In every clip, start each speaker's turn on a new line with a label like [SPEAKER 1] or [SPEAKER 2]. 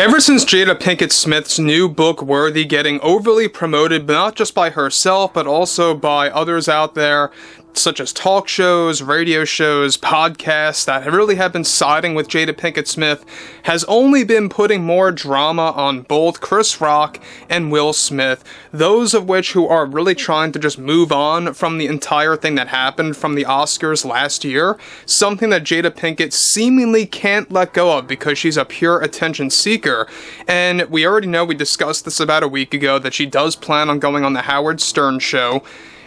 [SPEAKER 1] Ever since Jada Pinkett Smith's new book, Worthy, getting overly promoted, but not just by herself, but also by others out there, such as talk shows, radio shows, podcasts that really have been siding with Jada Pinkett Smith, has only been putting more drama on both Chris Rock and Will Smith, those of which who are really trying to just move on from the entire thing that happened from the Oscars last year, something that Jada Pinkett seemingly can't let go of because she's a pure attention seeker. And we already know, we discussed this about a week ago, that she does plan on going on the Howard Stern show.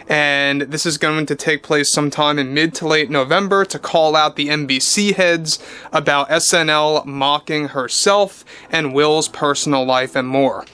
[SPEAKER 1] And this is going to take place sometime in mid to late November to call out the NBC heads about SNL mocking herself and Will's personal life and more.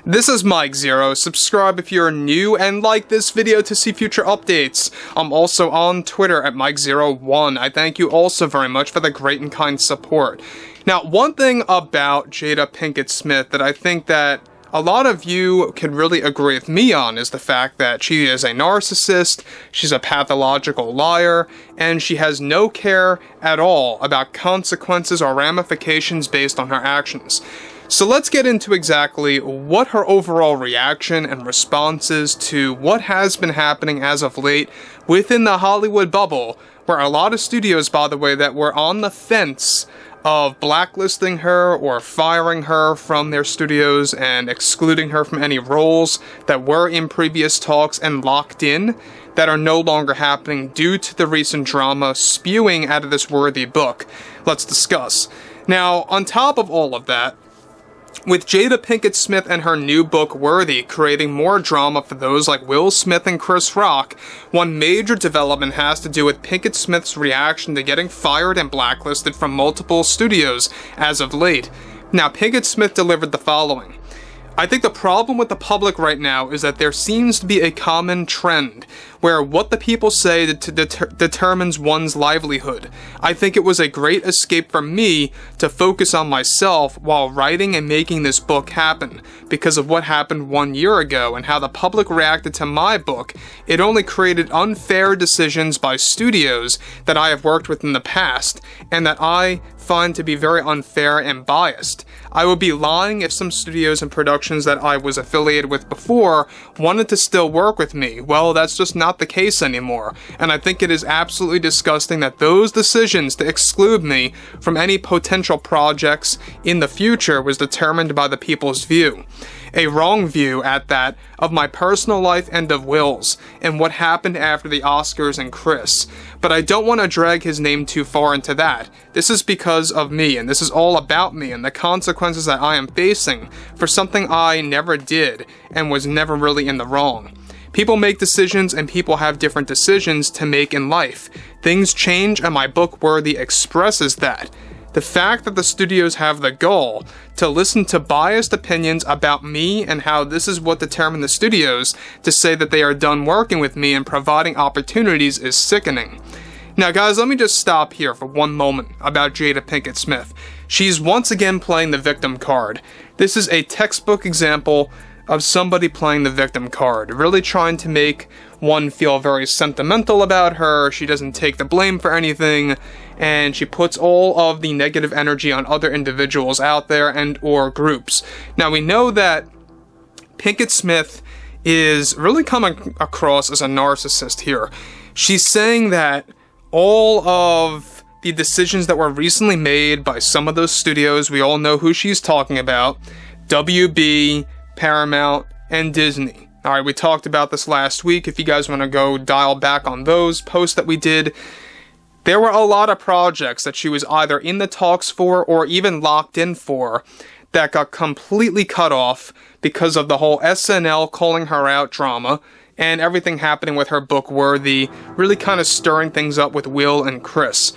[SPEAKER 1] This is Mike Zero. Subscribe if you're new and like this video to see future updates. I'm also on Twitter at Mike01. I thank you also very much for the great and kind support. Now, one thing about Jada Pinkett Smith that I think that a lot of you can really agree with me on is the fact that she is a narcissist, she's a pathological liar, and she has no care at all about consequences or ramifications based on her actions. So let's get into exactly what her overall reaction and response is to what has been happening as of late within the Hollywood bubble, where a lot of studios, by the way, that were on the fence of blacklisting her or firing her from their studios and excluding her from any roles that were in previous talks and locked in, that are no longer happening due to the recent drama spewing out of this Worthy book. Let's discuss. Now, on top of all of that, with Jada Pinkett Smith and her new book, Worthy, creating more drama for those like Will Smith and Chris Rock, one major development has to do with Pinkett Smith's reaction to getting fired and blacklisted from multiple studios as of late. Now, Pinkett Smith delivered the following. I think the problem with the public right now is that there seems to be a common trend where what the people say determines one's livelihood. I think it was a great escape for me to focus on myself while writing and making this book happen. Because of what happened 1 year ago and how the public reacted to my book, it only created unfair decisions by studios that I have worked with in the past, and that I find to be very unfair and biased. I would be lying if some studios and productions that I was affiliated with before wanted to still work with me. Well, that's just not the case anymore, and I think it is absolutely disgusting that those decisions to exclude me from any potential projects in the future was determined by the people's view. A wrong view, at that, of my personal life and of Will's, and what happened after the Oscars and Chris. But I don't want to drag his name too far into that. This is because of me, and this is all about me and the consequences that I am facing for something I never did and was never really in the wrong. People make decisions and people have different decisions to make in life. Things change, and my book Worthy expresses that. The fact that the studios have the gall to listen to biased opinions about me and how this is what determined the studios to say that they are done working with me and providing opportunities is sickening. Now guys, let me just stop here for one moment about Jada Pinkett Smith. She's once again playing the victim card. This is a textbook example of somebody playing the victim card, really trying to make one feel very sentimental about her. She doesn't take the blame for anything, and she puts all of the negative energy on other individuals out there and or groups. Now we know that Pinkett Smith is really coming across as a narcissist here. She's saying that all of the decisions that were recently made by some of those studios, we all know who she's talking about, WB, Paramount, and Disney. Alright, we talked about this last week. If you guys want to go dial back on those posts that we did, there were a lot of projects that she was either in the talks for or even locked in for that got completely cut off because of the whole SNL calling her out drama and everything happening with her book Worthy, really kind of stirring things up with Will and Chris.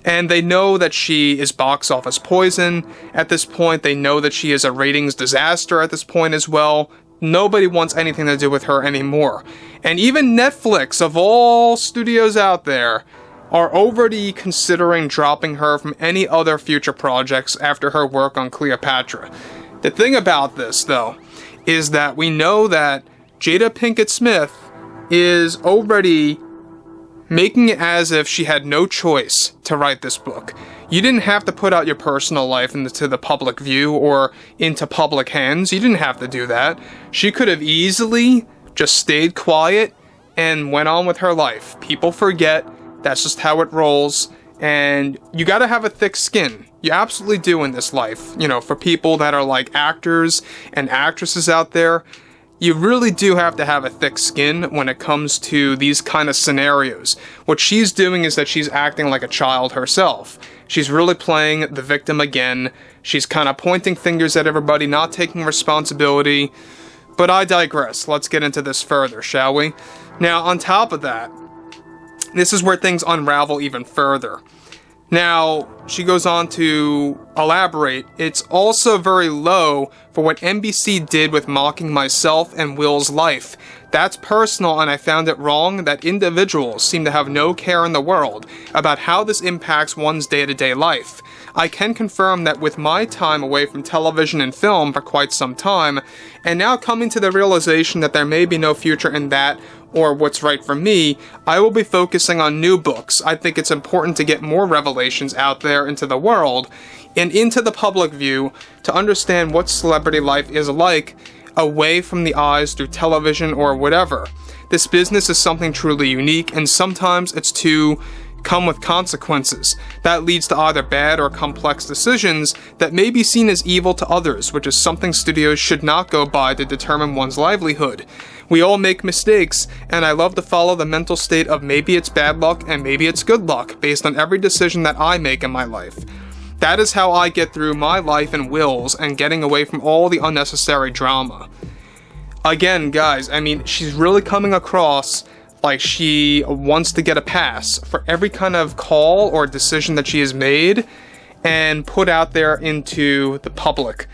[SPEAKER 1] And they know that she is box office poison at this point. They know that she is a ratings disaster at this point as well. Nobody wants anything to do with her anymore. And even Netflix, of all studios out there, are already considering dropping her from any other future projects after her work on Cleopatra. The thing about this, though, is that we know that Jada Pinkett Smith is already making it as if she had no choice to write this book. You didn't have to put out your personal life into the public view or into public hands. You didn't have to do that. She could have easily just stayed quiet and went on with her life. People forget. That's just how it rolls. And you gotta have a thick skin. You absolutely do in this life. You know, for people that are like actors and actresses out there, you really do have to have a thick skin when it comes to these kind of scenarios. What she's doing is that she's acting like a child herself. She's really playing the victim again. She's kind of pointing fingers at everybody, not taking responsibility. But I digress. Let's get into this further, shall we? Now, on top of that, this is where things unravel even further. Now, she goes on to elaborate, it's also very low for what NBC did with mocking myself and Will's life. That's personal, and I found it wrong that individuals seem to have no care in the world about how this impacts one's day-to-day life. I can confirm that with my time away from television and film for quite some time, and now coming to the realization that there may be no future in that or what's right for me, I will be focusing on new books. I think it's important to get more revelations out there into the world and into the public view to understand what celebrity life is like away from the eyes through television or whatever. This business is something truly unique, and sometimes it's to come with consequences. That leads to either bad or complex decisions that may be seen as evil to others, which is something studios should not go by to determine one's livelihood. We all make mistakes, and I love to follow the mental state of maybe it's bad luck and maybe it's good luck based on every decision that I make in my life. That is how I get through my life and Will's and getting away from all the unnecessary drama. Again, guys, I mean, she's really coming across like she wants to get a pass for every kind of call or decision that she has made and put out there into the public.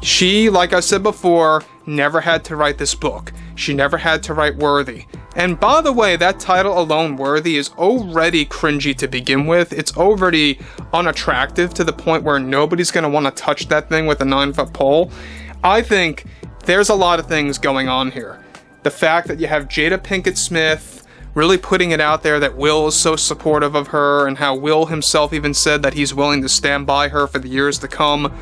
[SPEAKER 1] She, like I said before, never had to write this book. She never had to write Worthy. And by the way, that title alone, Worthy, is already cringy to begin with. It's already unattractive to the point where nobody's going to want to touch that thing with a 9-foot pole. I think there's a lot of things going on here. The fact that you have Jada Pinkett Smith really putting it out there that Will is so supportive of her, and how Will himself even said that he's willing to stand by her for the years to come.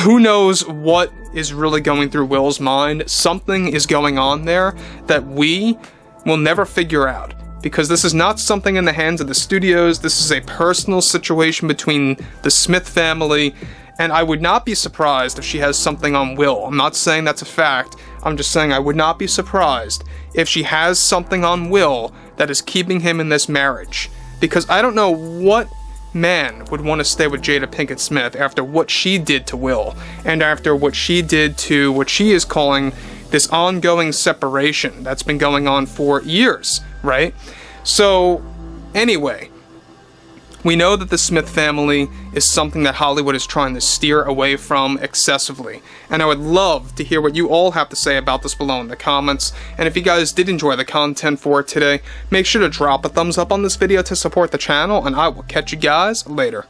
[SPEAKER 1] Who knows what is really going through Will's mind? Something is going on there that we will never figure out, because this is not something in the hands of the studios. This is a personal situation between the Smith family, and I would not be surprised if she has something on Will. I'm not saying that's a fact. I'm just saying I would not be surprised if she has something on Will that is keeping him in this marriage, because I don't know what man would want to stay with Jada Pinkett Smith after what she did to Will, and after what she did to what she is calling this ongoing separation that's been going on for years, right? So, anyway, we know that the Smith family is something that Hollywood is trying to steer away from excessively, and I would love to hear what you all have to say about this below in the comments. And if you guys did enjoy the content for today, make sure to drop a thumbs up on this video to support the channel, and I will catch you guys later.